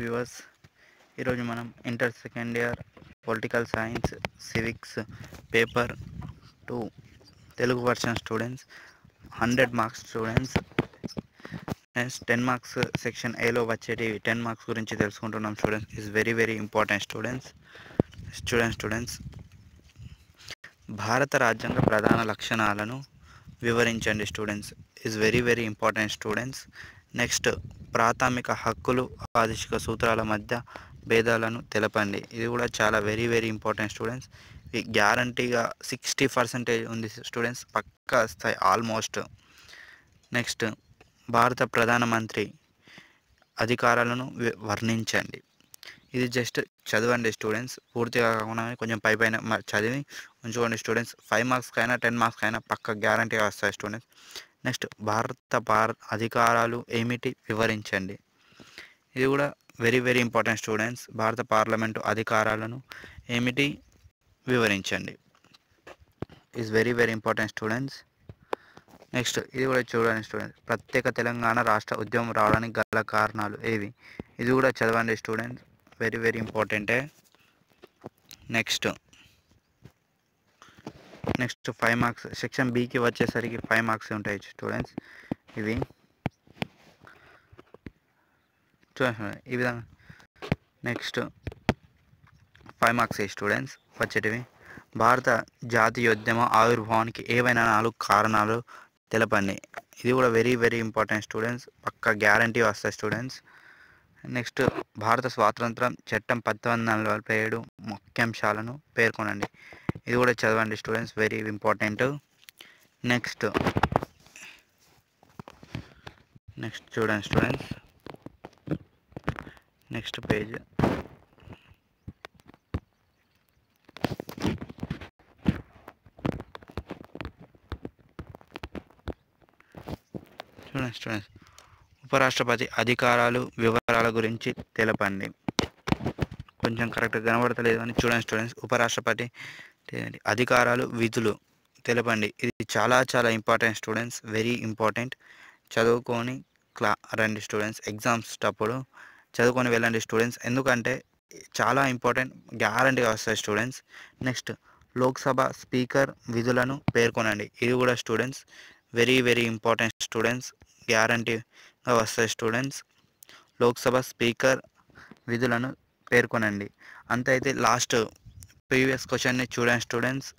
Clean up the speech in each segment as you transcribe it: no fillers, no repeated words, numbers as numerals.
Viewers, ఈరోజు మనం inter second year political science civics paper 2 Telugu version students 100 marks students 10 marks section ఏలో వచ్చేటి 10 marks గురించి తెలుసుకుంటున్నాం. Students is very important students భారత రాజ్యాంగ ప్రధాన లక్షణాలను వివరించండి. Students is very important students. Next, ప్రాథమిక హక్కులు ఆదేశిక సూత్రాల మధ్య భేదాలను తెలపండి. ఇది కూడా చాలా వెరీ ఇంపార్టెంట్ స్టూడెంట్స్. ఇది గ్యారంటీగా 60% ఉంది స్టూడెంట్స్, పక్కా స్థాయి ఆల్మోస్ట్. నెక్స్ట్, భారత ప్రధానమంత్రి అధికారాలను వర్ణించండి. ఇది జస్ట్ చదవండి స్టూడెంట్స్, పూర్తిగా కాకుండా కొంచెం పైన చదివి ఉంచుకోండి స్టూడెంట్స్. 5 మార్క్స్ కైనా 10 మార్క్స్ కైనా పక్క గ్యారంటీగా వస్తాయి స్టూడెంట్స్. నెక్స్ట్, భారత అధికారాలు ఏమిటి వివరించండి. ఇది కూడా వెరీ ఇంపార్టెంట్ స్టూడెంట్స్. భారత పార్లమెంటు అధికారాలను ఏమిటి వివరించండి. Is very important students. Next, ఇది కూడా చూడండి స్టూడెంట్స్, ప్రత్యేక తెలంగాణ రాష్ట్ర ఉద్యమం రావడానికి గల కారణాలు ఏవి. ఇది కూడా చదవండి స్టూడెంట్స్, వెరీ ఇంపార్టెంటే. నెక్స్ట్ 5 మార్క్స్ సెక్షన్ బికి వచ్చేసరికి 5 మార్క్స్ ఉంటాయి స్టూడెంట్స్. ఇవి చూడండి ఈ విధంగా. నెక్స్ట్ 5 మార్క్స్ స్టూడెంట్స్ వచ్చేటివి. భారత జాతీయోద్యమ ఆవిర్భావానికి ఏవైనా 4 కారణాలు తెలపండి. ఇది కూడా వెరీ ఇంపార్టెంట్ స్టూడెంట్స్, పక్కా గ్యారంటీ వస్తాయి స్టూడెంట్స్. నెక్స్ట్, భారత స్వాతంత్రం చట్టం 1947 ముఖ్యాంశాలను పేర్కొనండి. ఇది కూడా చదవండి స్టూడెంట్స్, వెరీ ఇంపార్టెంట్. నెక్స్ట్ చూడండి స్టూడెంట్స్, నెక్స్ట్ పేజ్. చూడండి స్టూడెంట్స్, ఉపరాష్ట్రపతి అధికారాలు వివరాల గురించి తెలపండి. కొంచెం కరెక్ట్గా కనబడతలేదు అని చూడండి స్టూడెంట్స్. ఉపరాష్ట్రపతి అధికారాలు విధులు తెలపండి. ఇది చాలా ఇంపార్టెంట్ స్టూడెంట్స్, వెరీ ఇంపార్టెంట్. చదువుకొని రండి స్టూడెంట్స్, ఎగ్జామ్స్ అప్పుడు చదువుకొని వెళ్ళండి స్టూడెంట్స్, ఎందుకంటే చాలా ఇంపార్టెంట్, గ్యారంటీగా వస్తాయి స్టూడెంట్స్. నెక్స్ట్, లోక్సభ స్పీకర్ విధులను పేర్కొనండి. ఇది కూడా స్టూడెంట్స్ వెరీ ఇంపార్టెంట్ స్టూడెంట్స్, గ్యారంటీగా వస్తాయి స్టూడెంట్స్. లోక్సభ స్పీకర్ విధులను పేర్కొనండి. అంత అయితే లాస్ట్ ప్రీవియస్ క్వశ్చన్ని చూడండి స్టూడెంట్స్,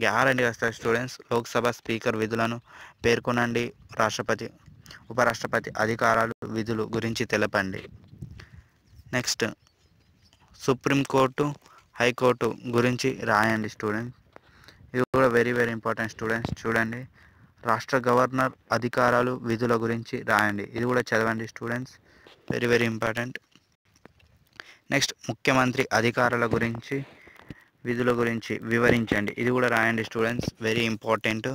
గ్యారంటీ వస్తాయి స్టూడెంట్స్. లోక్సభ స్పీకర్ విధులను పేర్కొనండి. ఉపరాష్ట్రపతి అధికారాలు విధులు గురించి తెలపండి. నెక్స్ట్, సుప్రీంకోర్టు హైకోర్టు గురించి రాయండి స్టూడెంట్స్. ఇది కూడా వెరీ ఇంపార్టెంట్ స్టూడెంట్స్. చూడండి, రాష్ట్ర గవర్నర్ అధికారాలు విధుల గురించి రాయండి. ఇది కూడా చదవండి స్టూడెంట్స్, వెరీ ఇంపార్టెంట్. నెక్స్ట్, ముఖ్యమంత్రి అధికారాల గురించి విధుల గురించి వివరించండి. ఇది కూడా రాయండి students, very important.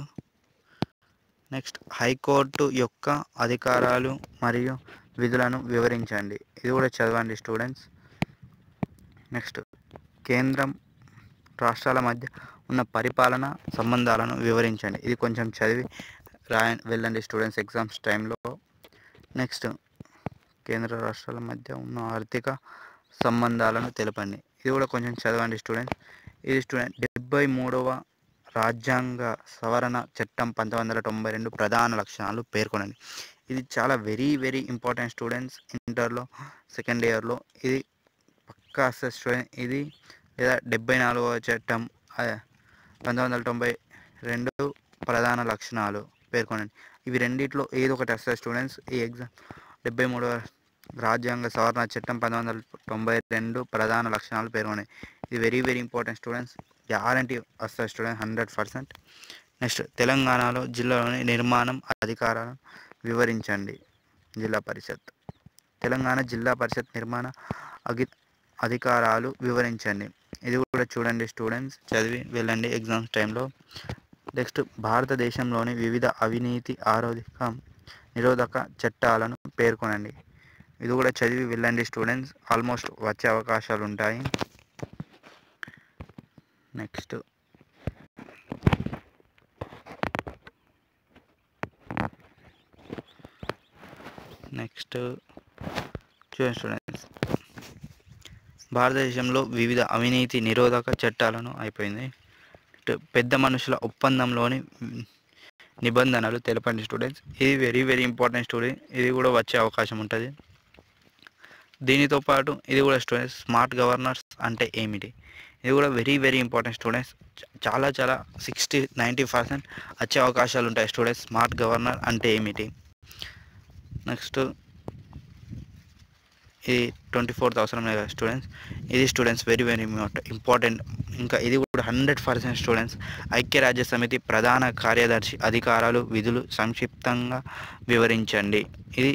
Next, high court యొక్క అధికారాలు మరియు విధులను వివరించండి. ఇది కూడా చదవండి స్టూడెంట్స్. నెక్స్ట్, కేంద్రం రాష్ట్రాల మధ్య ఉన్న పరిపాలన సంబంధాలను వివరించండి. ఇది కొంచెం చదివి వెళ్ళండి స్టూడెంట్స్ ఎగ్జామ్స్ టైంలో. నెక్స్ట్, కేంద్ర రాష్ట్రాల మధ్య ఉన్న ఆర్థిక సంబంధాలను తెలపండి. ఇది కూడా కొంచెం చదవండి స్టూడెంట్స్. ఇది స్టూడెంట్ 73వ రాజ్యాంగ సవరణ చట్టం 1992 ప్రధాన లక్షణాలు పేర్కొనండి. ఇది చాలా వెరీ ఇంపార్టెంట్ స్టూడెంట్స్. ఇంటర్లో సెకండ్ ఇయర్లో ఇది పక్కా స్టూడెంట్. ఇది లేదా 74వ చట్టం 1992 ప్రధాన లక్షణాలు పేర్కొనండి. ఇవి రెండిట్లో ఏదో ఒకటి వస్తాయి స్టూడెంట్స్. ఈ ఎగ్జామ్ 73వ రాజ్యాంగ సవరణ చట్టం 1992 ప్రధాన లక్షణాలు పేర్కొనండి. ఇది వెరీ ఇంపార్టెంట్ స్టూడెంట్స్, గ్యారంటీ వస్తాయి స్టూడెంట్ 100%. నెక్స్ట్, తెలంగాణలో జిల్లాలోని నిర్మాణం అధికారాలను వివరించండి. జిల్లా పరిషత్, తెలంగాణ జిల్లా పరిషత్ నిర్మాణ అధికారాలు వివరించండి. ఇది కూడా చూడండి స్టూడెంట్స్, చదివి వెళ్ళండి ఎగ్జామ్స్ టైంలో. నెక్స్ట్, భారతదేశంలోని వివిధ అవినీతి నిరోధక చట్టాలను పేర్కొనండి. ఇది కూడా చదివి వెళ్ళండి స్టూడెంట్స్, ఆల్మోస్ట్ వచ్చే అవకాశాలు ఉంటాయి. నెక్స్ట్, చూడండి స్టూడెంట్స్, భారతదేశంలో వివిధ అవినీతి నిరోధక చట్టాలను అయిపోయింది. పెద్ద మనుషుల ఒప్పందంలోని నిబంధనలు తెలపండి స్టూడెంట్స్. ఇది వెరీ వెరీ ఇంపార్టెంట్ స్టూడెంట్, ఇది కూడా వచ్చే అవకాశం ఉంటుంది. దీనితో పాటు ఇది కూడా స్టూడెంట్స్ స్మార్ట్ గవర్నర్స్ అంటే ఏమిటి, ఇది కూడా వెరీ వెరీ ఇంపార్టెంట్ స్టూడెంట్స్. చాలా 60-90% వచ్చే అవకాశాలు ఉంటాయి స్టూడెంట్స్. స్మార్ట్ గవర్నర్ అంటే ఏమిటి. నెక్స్ట్ ఇది 24th అవసరం లేదు స్టూడెంట్స్. ఇది స్టూడెంట్స్ వెరీ వెరీ ఇంపార్టెంట్. ఇంకా ఇది కూడా 100% స్టూడెంట్స్ ఐక్యరాజ్య సమితి ప్రధాన కార్యదర్శి అధికారాలు విధులు సంక్షిప్తంగా వివరించండి. ఇది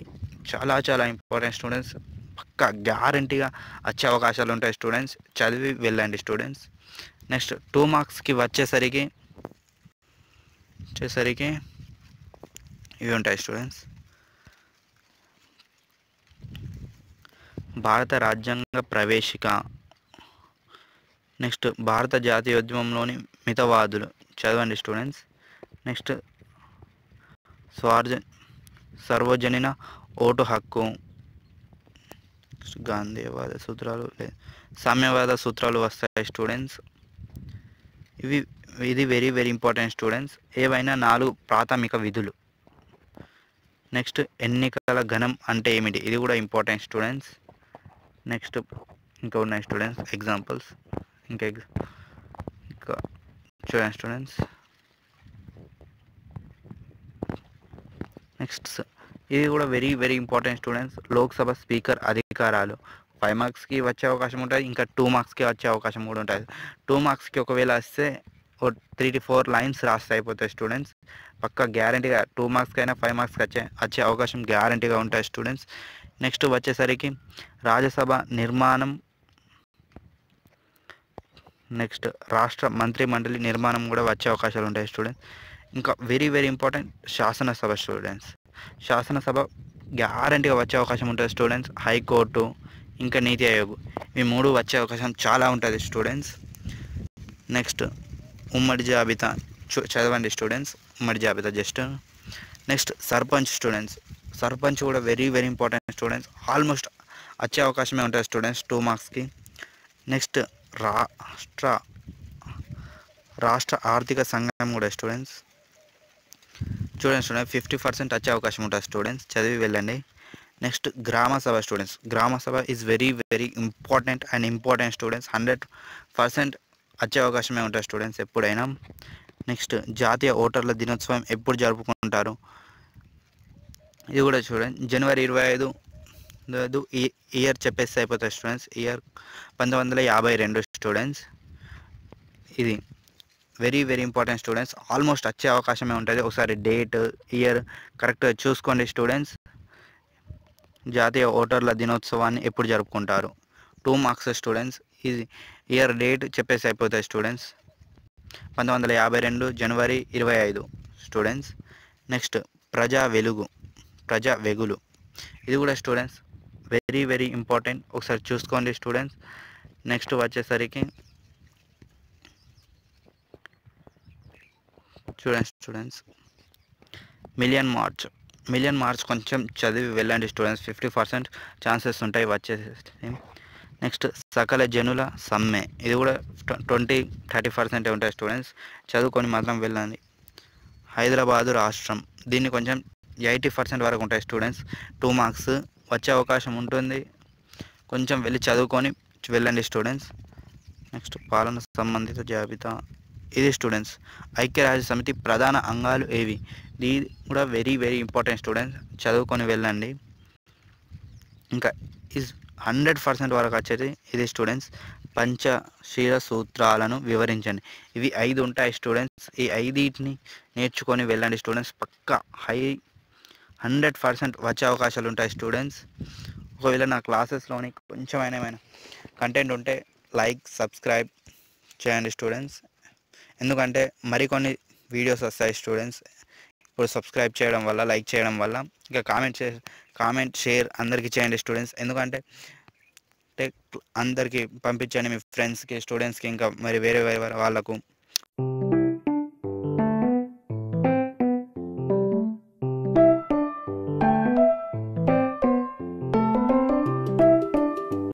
చాలా ఇంపార్టెంట్ స్టూడెంట్స్. పక్కా గ్యారంటీగా వచ్చే అవకాశాలు ఉంటాయి స్టూడెంట్స్, చదివి వెళ్ళండి స్టూడెంట్స్. నెక్స్ట్ 2 మార్క్స్కి వచ్చేసరికి ఇవి ఉంటాయి స్టూడెంట్స్. భారత రాజ్యాంగ ప్రవేశిక. నెక్స్ట్ భారత జాతీయోద్యమంలోని మితవాదులు చదవండి స్టూడెంట్స్. నెక్స్ట్ సార్వజనీన ఓటు హక్కు, గాంధీవాద సూత్రాలు సామ్యవాద సూత్రాలు వస్తాయి స్టూడెంట్స్. ఇది వెరీ వెరీ ఇంపార్టెంట్ స్టూడెంట్స్. ఏవైనా 4 ప్రాథమిక విధులు. నెక్స్ట్ ఎన్నికల ఘనం అంటే ఏమిటి, ఇది కూడా ఇంపార్టెంట్ స్టూడెంట్స్. నెక్స్ట్ ఇంకా ఉన్నాయి స్టూడెంట్స్ ఎగ్జాంపుల్స్. ఇంకా చూడండి స్టూడెంట్స్. నెక్స్ట్ ఇది కూడా very very important students. Lok Sabha speaker అధికారాలు 5 మార్క్స్కి వచ్చే అవకాశం ఉంటుంది, ఇంకా 2 మార్క్స్కి వచ్చే అవకాశం కూడా ఉంటుంది. 2 మార్క్స్కి ఒకవేళ వస్తే 3 to 4 లైన్స్ రాస్తే అయిపోతాయి స్టూడెంట్స్. పక్కా గ్యారంటీగా 2 మార్క్స్కి అయినా 5 మార్క్స్కి వచ్చే అవకాశం గ్యారంటీగా ఉంటాయి స్టూడెంట్స్. నెక్స్ట్ వచ్చేసరికి రాజ్యసభ నిర్మాణం, నెక్స్ట్ రాష్ట్ర మంత్రి మండలి నిర్మాణం కూడా వచ్చే అవకాశాలు ఉంటాయి స్టూడెంట్స్. ఇంకా వెరీ వెరీ ఇంపార్టెంట్ శాసనసభ స్టూడెంట్స్. శాసనసభ గ్యారంటీగా వచ్చే అవకాశం ఉంటుంది స్టూడెంట్స్. హైకోర్టు, ఇంకా నీతి ఆయోగ్, ఈ 3 వచ్చే అవకాశం చాలా ఉంటుంది స్టూడెంట్స్. నెక్స్ట్ ఉమ్మడి జాబితా చదవండి స్టూడెంట్స్, ఉమ్మడి జాబితా just. Next sarpanch students. Sarpanch కూడా very very important students. Almost వచ్చే అవకాశమే ఉంటుంది స్టూడెంట్స్ 2 మార్క్స్కి. నెక్స్ట్ రాష్ట్ర ఆర్థిక సంఘం కూడా స్టూడెంట్స్. చూడండి స్టూడెంట్స్ 50% వచ్చే అవకాశం ఉంటుంది స్టూడెంట్స్, చదివి వెళ్ళండి. నెక్స్ట్ గ్రామ సభ స్టూడెంట్స్. గ్రామ సభ is very very important students. 100% వచ్చే అవకాశమే ఉంటుంది స్టూడెంట్స్ ఎప్పుడైనా. నెక్స్ట్ జాతీయ ఓటర్ల దినోత్సవం ఎప్పుడు జరుపుకుంటారు, ఇది కూడా చూడండి. జనవరి 25 ఇయర్ చెప్పేస్తే అయిపోతుంది స్టూడెంట్స్. Year 1952 students. ఇది very very important students. Almost వచ్చే అవకాశమే ఉంటుంది. ఒకసారి డేట్ ఇయర్ కరెక్ట్గా చూసుకోండి స్టూడెంట్స్. జాతీయ ఓటర్ల దినోత్సవాన్ని ఎప్పుడు జరుపుకుంటారు, 2 మార్క్స్ స్టూడెంట్స్. ఇది ఇయర్ డేట్ చెప్పేసి అయిపోతాయి స్టూడెంట్స్. 1952 జనవరి 25 స్టూడెంట్స్. నెక్స్ట్ ప్రజా వెగులు, ఇది కూడా స్టూడెంట్స్ వెరీ వెరీ ఇంపార్టెంట్, ఒకసారి చూసుకోండి స్టూడెంట్స్. నెక్స్ట్ వచ్చేసరికి చూడండి స్టూడెంట్స్ మిలియన్ మార్చ్ కొంచెం చదివి వెళ్ళండి స్టూడెంట్స్. 50% ఛాన్సెస్ ఉంటాయి వచ్చేసి. నెక్స్ట్ సకల జనుల సమ్మె, ఇది కూడా 20-30% ఉంటాయి స్టూడెంట్స్, చదువుకొని మాత్రం వెళ్ళండి. హైదరాబాదు రాష్ట్రం, దీన్ని కొంచెం 80% వరకు ఉంటాయి స్టూడెంట్స్. 2 మార్క్స్ వచ్చే అవకాశం ఉంటుంది, కొంచెం వెళ్ళి చదువుకొని వెళ్ళండి స్టూడెంట్స్. నెక్స్ట్ పాలన సంబంధిత జాబితా, ఇది స్టూడెంట్స్ ఐక్యరాజ్య సమితి ప్రధాన అంగాలు ఏవి, ఇది కూడా వెరీ వెరీ ఇంపార్టెంట్ స్టూడెంట్స్, చదువుకొని వెళ్ళండి. ఇంకా 100% వరకు వచ్చేది ఇది స్టూడెంట్స్ పంచశీల సూత్రాలను వివరించండి. ఇవి 5 ఉంటాయి స్టూడెంట్స్. ఈ 5టిని నేర్చుకొని వెళ్ళండి స్టూడెంట్స్. పక్కా 100% వచ్చే అవకాశాలు ఉంటాయి స్టూడెంట్స్. ఒకవేళ నా క్లాసెస్లోని కొంచెం ఏమైనా కంటెంట్ ఉంటే లైక్ సబ్స్క్రైబ్ చేయండి స్టూడెంట్స్, ఎందుకంటే మరికొన్ని వీడియోస్ వస్తాయి స్టూడెంట్స్. ఇప్పుడు సబ్స్క్రైబ్ చేయడం వల్ల, లైక్ చేయడం వల్ల, ఇంకా కామెంట్ షేర్ అందరికీ చేయండి స్టూడెంట్స్, ఎందుకంటే అందరికీ పంపించండి మీ ఫ్రెండ్స్కి, స్టూడెంట్స్కి, ఇంకా మరి వేరే వాళ్ళకు.